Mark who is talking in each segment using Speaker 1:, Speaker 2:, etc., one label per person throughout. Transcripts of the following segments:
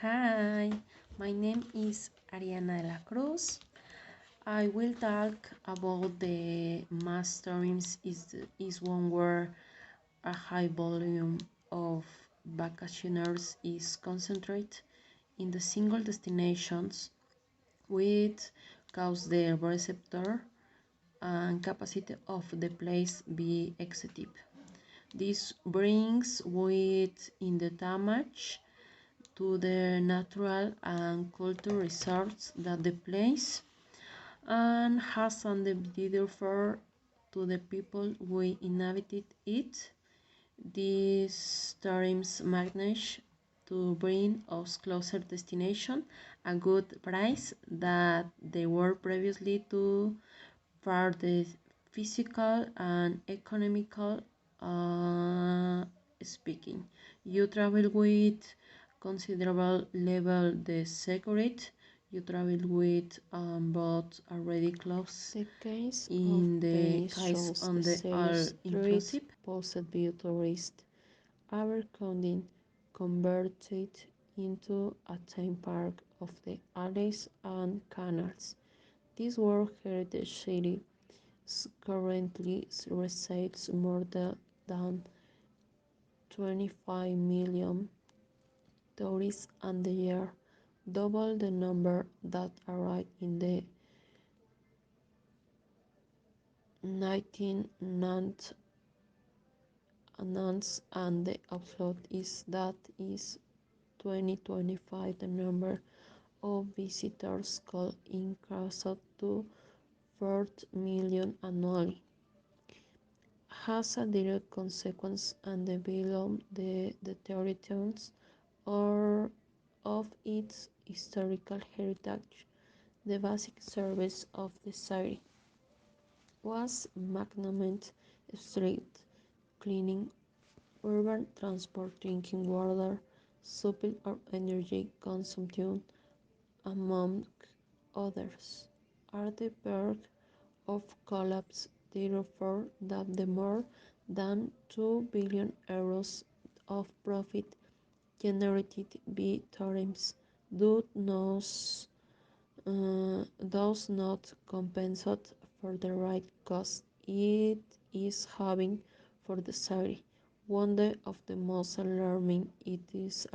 Speaker 1: Hi, my name is Ariana de la Cruz. I will talk about the mass tourism is one where a high volume of vacationers is concentrated in the single destinations which cause the receptor and capacity of the place be excessive. This brings with in the damage to the natural and cultural reserves that the place and has an differ to the people who inhabited it. These terms manage to bring us closer destination, a good price that they were previously to for the physical and economical speaking. You travel with considerable level the security. You travel with both already close
Speaker 2: The case of
Speaker 1: in the
Speaker 2: Venice
Speaker 1: case
Speaker 2: shows
Speaker 1: on
Speaker 2: the
Speaker 1: the all
Speaker 2: same street
Speaker 1: inclusive.
Speaker 2: posted by tourists. Abercrombie converted into a theme park of the alleys and canals. This World Heritage City currently receives more than 25 million tourists a year, double the number that arrived in the 1990s, and the upload is that is 2025 the number of visitors could increase to 4 million annually. Has a direct consequence on the below the territories or of its historical heritage. The basic service of the city was management, street cleaning, urban transport, drinking water, supply or energy consumption, among others. Are the verge of collapse, therefore, that the more than 2 billion euros of profit generated by tourism does not compensate for the right cost it is having for the city. One of the most alarming it is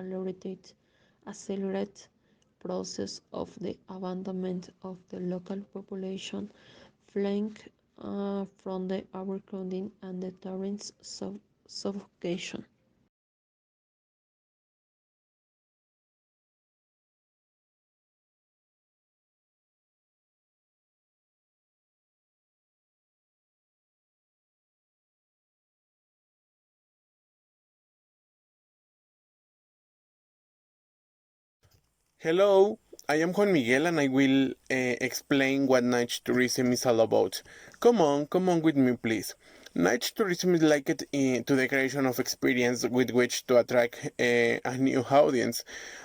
Speaker 2: accelerated process of the abandonment of the local population flank from the overcrowding and the torrents suffocation.
Speaker 3: Hello, I am Juan Miguel and I will explain what night tourism is all about. Come on with me, please. Night tourism is likened to the creation of experience with which to attract a new audience.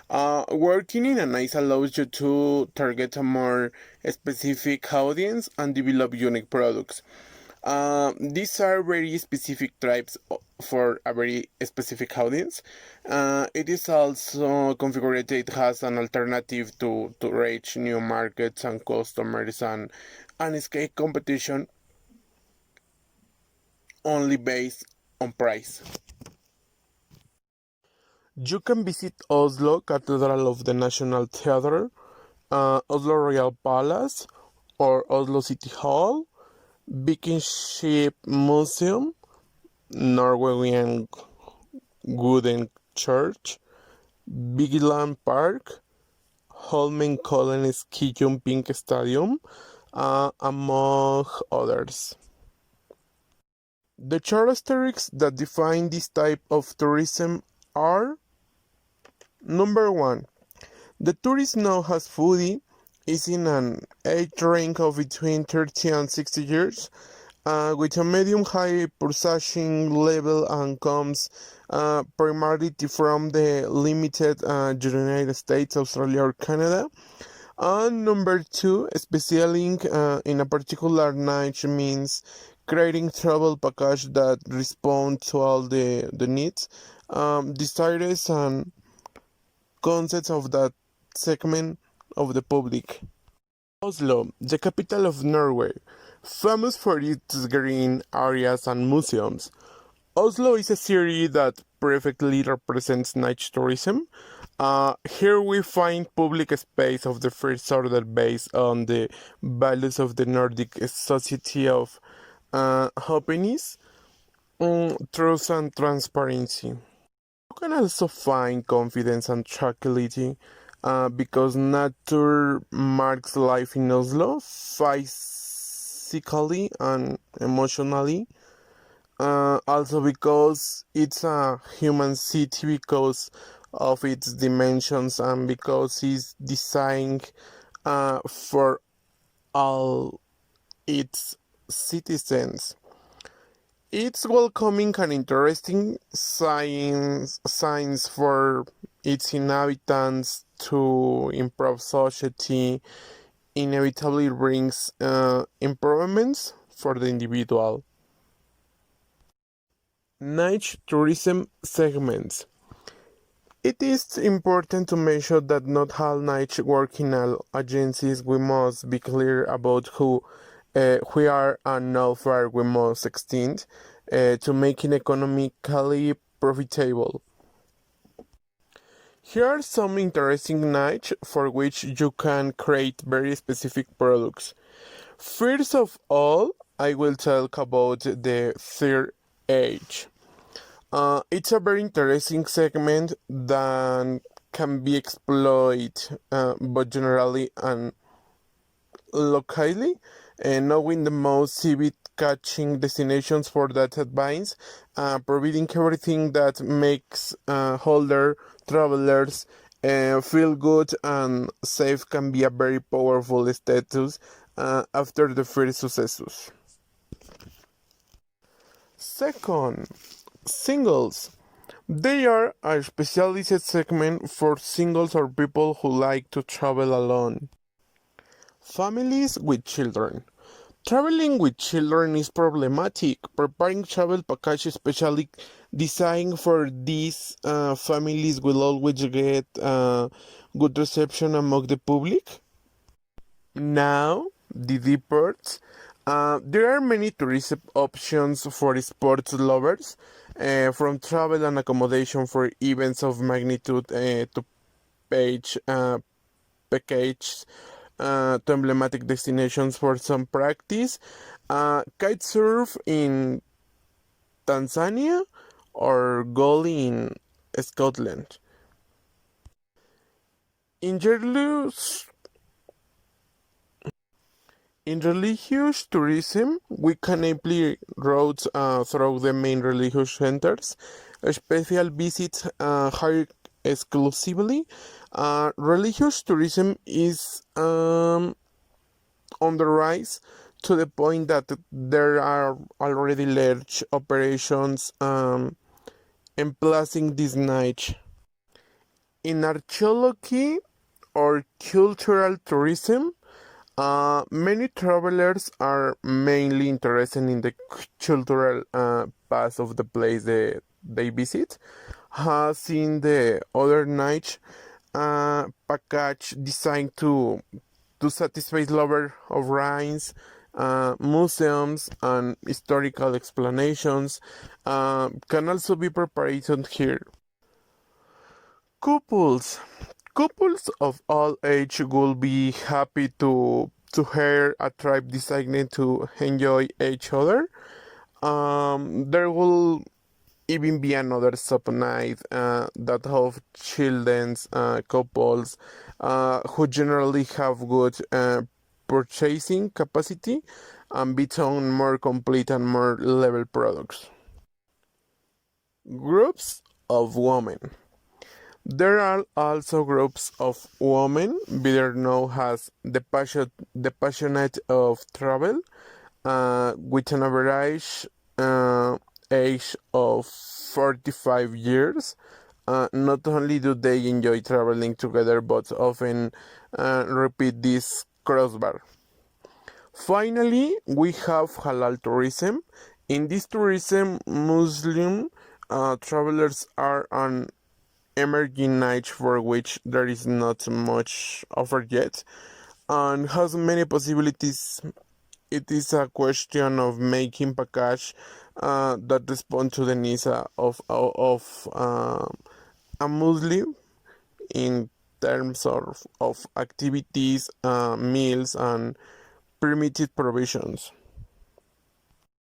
Speaker 3: Working in a night allows you to target a more specific audience and develop unique products. These are very specific types for a very specific audience. It is also configured, it has an alternative to reach new markets and customers and escape competition only based on price. You can visit Oslo Cathedral of the National Theatre, Oslo Royal Palace, or Oslo City Hall, Viking Ship Museum, Norwegian Wooden Church, Vigeland Park, Holmenkollen Ski Jumping Stadium, among others. The characteristics that define this type of tourism are: number one, the tourist now has foodie, is in an age range of between 30 and 60 years, with a medium-high purchasing level and comes primarily from the limited United States, Australia, or Canada. And number two, specializing in a particular niche means creating travel package that respond to all the needs, desires, and concepts of that segment of the public. Oslo, the capital of Norway, famous for its green areas and museums. Oslo is a city that perfectly represents niche tourism. Here we find public space of the first order based on the values of the Nordic society of openness, truth, and transparency. You can also find confidence and tranquility because nature marks life in Oslo physically and emotionally. Also because it's a human city because of its dimensions and because it's designed for all its citizens. It's welcoming and interesting signs for its inhabitants to improve society inevitably brings improvements for the individual. Niche tourism segments. It is important to mention that not all niche working agencies we must be clear about who we are and how far we must extend to making economically profitable. Here are some interesting niche for which you can create very specific products. First of all, I will talk about the third age. It's a very interesting segment that can be exploited both generally and locally, knowing the most vivid catching destinations for that advice, providing everything that makes holder travelers feel good and safe can be a very powerful status after the first successes. Second, singles. They are a specialized segment for singles or people who like to travel alone. Families with children. Traveling with children is problematic. Preparing travel packages specially designed for these families will always get good reception among the public. Now, the deports. There are many tourism options for sports lovers, from travel and accommodation for events of magnitude to page packages to emblematic destinations for some practice. Kite surf in Tanzania or Goli in Scotland. In religious, in religious tourism, we can apply routes through the main religious centers. Special visits are exclusively. Religious tourism is on the rise to the point that there are already large operations emplacing this niche. In archaeology or cultural tourism, many travelers are mainly interested in the cultural past of the place they visit. Has in the other niche package designed to satisfy lovers of ruins, museums, and historical explanations can also be prepared here. Couples. Couples of all age will be happy to hear a tribe designed to enjoy each other. There will even be another sub night that have children's couples who generally have good purchasing capacity and become more complete and more level products. Groups of women. There are also groups of women, better known as the passionate of travel, with an average age of 45 years. Not only do they enjoy traveling together, but often repeat this crossbar. Finally, we have halal tourism. In this tourism, Muslim travelers are an emerging niche for which there is not much offer yet and has many possibilities. It is a question of making package that respond to the needs of a Muslim in terms of activities, meals, and permitted provisions.